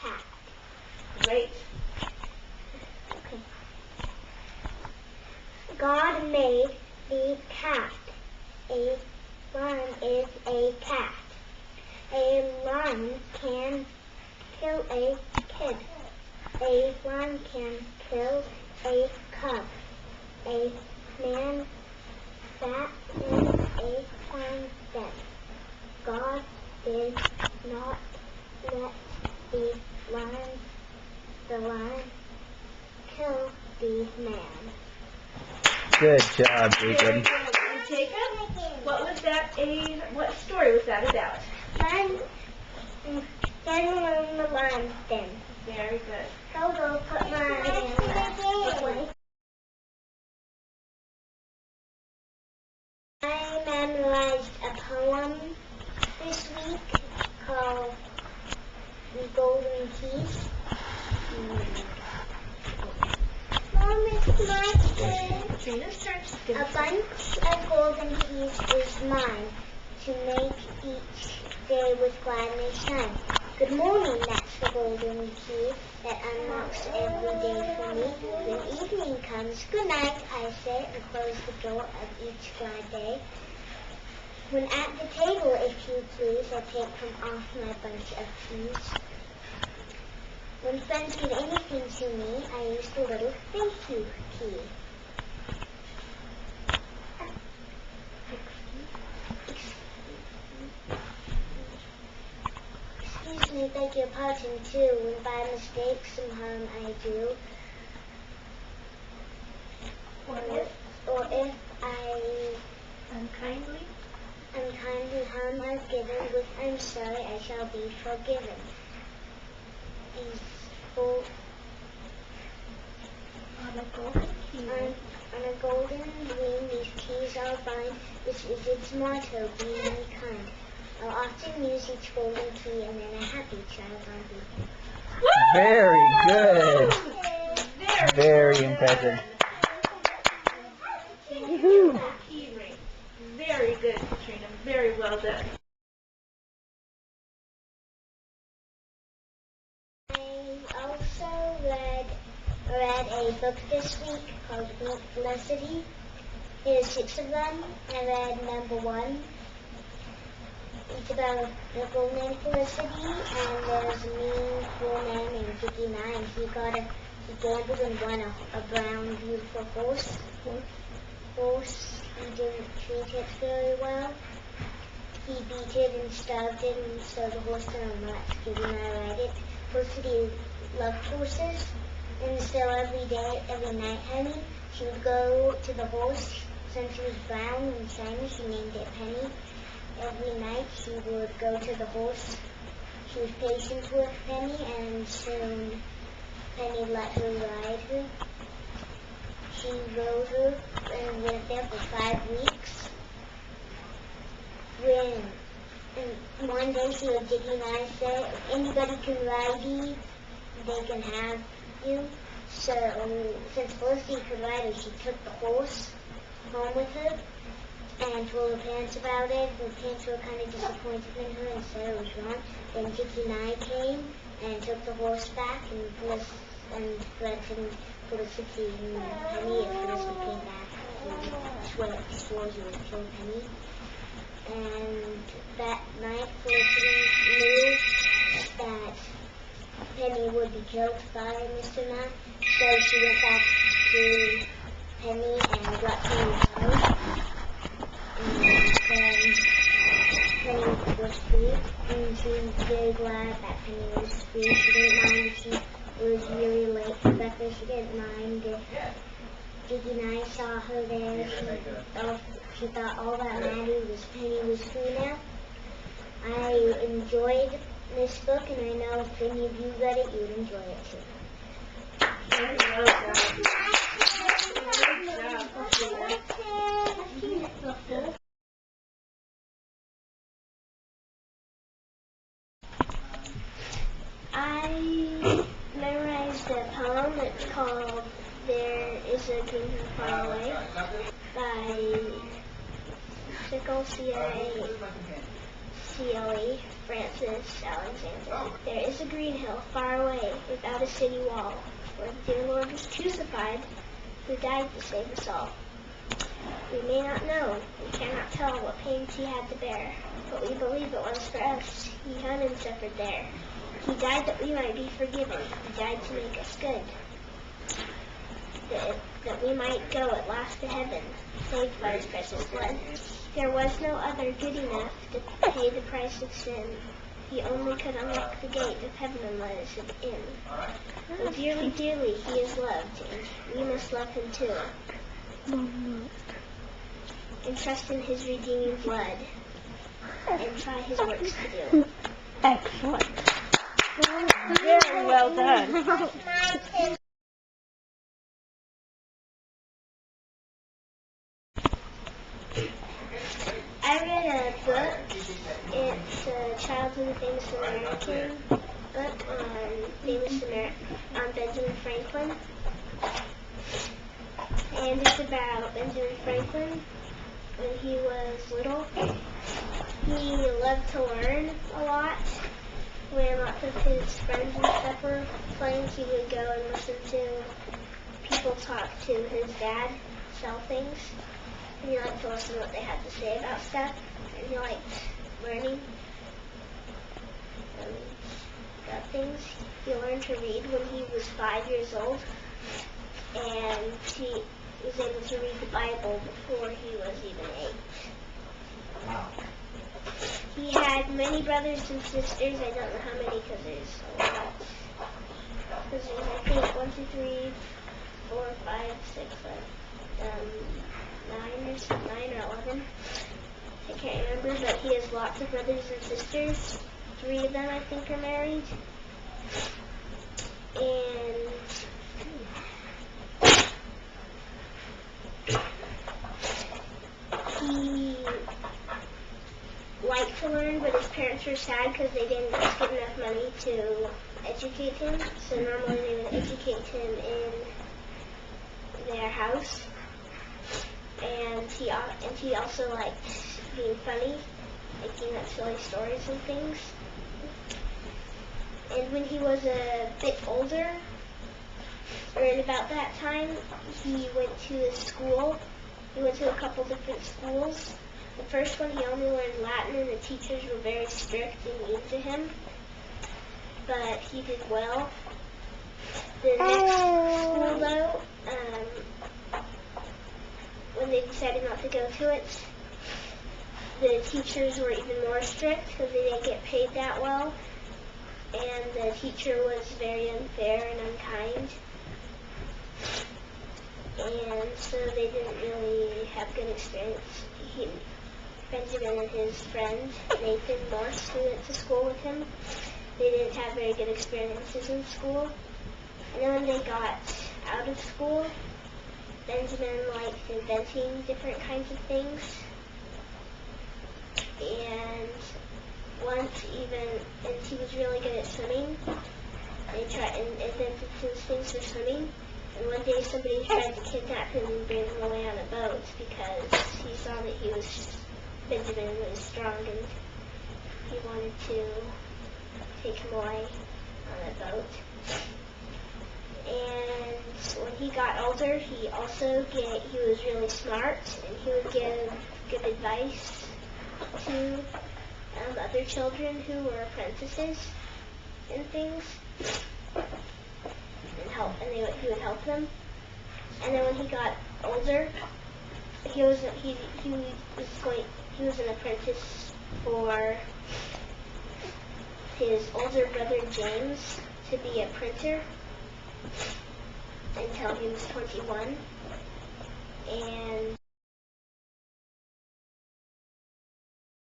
cat. Great. Okay. God made the cat. A lion is a cat. A lion can kill a kid. A lion can kill a cub. A man sat in a lion's den. God did not let the lion kill the man. Good job, Jacob. Very good. And Jacob, what story was that about? Daniel in the lion's den. Very good. I'll go put mine in away. I memorized a poem this week called The Golden Keys. Mom, it's my turn. Trina's turn. A bunch of golden keys is mine to make each day with gladness shine. Good morning, that's the golden key that unlocks every day for me. When evening comes, good night, I say, and close the door of each glad day. When at the table, if you please, I take from off my bunch of keys. When friends give anything to me, I use the little thank you key. Excuse me, beg your pardon too, when by mistake some harm I do. Or if I Unkindly. unkindly harm I've given, with I'm sorry I shall be forgiven. On a golden key. On a golden green, these keys are bind. This is its motto, be me kind. I'll often use each golden key, and then a happy child I'll be. Very good. Very good. impressive. Woohoo! Key ring. Very good, Katrina. Very well done. I also read a book this week called Greek Felicity. There's 6 of them. I read number 1. It's about a girl named Felicity, and there's a mean, cruel man named Dickie Nye, and he gambled and won a brown, beautiful horse. He didn't treat it very well. He beat it and starved it, and so the horse didn't let Dickie Nye ride it. Felicity loved horses, and so every night, honey, she would go to the horse. Since she was brown and shiny, she named it Penny. Every night she would go to the horse. She was patient with Penny, and soon Penny let her ride her. She rode her and went there for 5 weeks. And one day she heard Dickie Nye say, if anybody can ride you, they can have you. So since Felicity could ride her, she took the horse home with her and told her parents about it. Her parents were kind of disappointed in her and said it was wrong. Then Dickie Nye came and took the horse back, and Felicity and Penny, if Felicity came back, he swore he would kill Penny. And that night, Felicity knew that Penny would be killed by Mr. Nye, so she went back to Penny and let Penny go. And then Penny was free, and she was very glad that Penny was free. She didn't mind if she was really late for breakfast. She didn't mind if Dickie Nye saw her there. She thought all that mattered was Penny was free now. I enjoyed this book, and I know if any of you read it, you would enjoy it too. Very well done. I memorized a poem. It's called There Is a Kingdom Far Away by Sickle, CLE, Francis Alexander. There is a green hill far away, without a city wall, where the dear Lord was crucified, who died to save us all. We may not know, we cannot tell what pains he had to bear, but we believe it was for us. He hung and suffered there. He died that we might be forgiven. He died to make us good. That we might go at last to heaven, saved by his precious blood. There was no other good enough to pay the price of sin. He only could unlock the gate of heaven and let us in. Oh, dearly, dearly he is loved, and we must love him too. And trust in his redeeming blood, and try his works to do. Excellent. Very well done. I read a book. It's Childhood of the Famous American book on Benjamin Franklin. And it's about Benjamin Franklin when he was little. He loved to learn a lot. When lots of his friends and stuff were playing, he would go and listen to people talk to his dad sell things. And he liked to listen to what they had to say about stuff. And he liked learning about things. He learned to read when he was 5 years old. And he was able to read the Bible before he was even 8. Wow. He had many brothers and sisters. I don't know how many because there's a lot. Because there's, I think, 1, 2, 3, 4, 5, 6, 9 or 11. I can't remember, but he has lots of brothers and sisters. 3 of them, I think, are married. And he liked to learn, but his parents were sad because they didn't get enough money to educate him. So normally they would educate him in their house. And he also liked being funny, making up silly stories and things. And when he was a bit older, or at about that time, he went to a school. He went to a couple different schools. The first one he only learned Latin, and the teachers were very strict and mean to him. But he did well. The next school, though, when they decided not to go to it, the teachers were even more strict because they didn't get paid that well. And the teacher was very unfair and unkind. And so they didn't really have good experience. Benjamin and his friend, Nathan Morse, who went to school with him, they didn't have very good experiences in school. And then when they got out of school, Benjamin liked inventing different kinds of things. And he was really good at swimming. They tried and invented things for swimming. And one day somebody tried to kidnap him and bring him away on a boat because he saw that Benjamin was strong and he wanted to take him away on a boat. And when he got older, he was really smart, and he would give good advice to other children who were apprentices and things, and he would help them. And then when he got older, he was an apprentice for his older brother James to be a printer until he was 21. And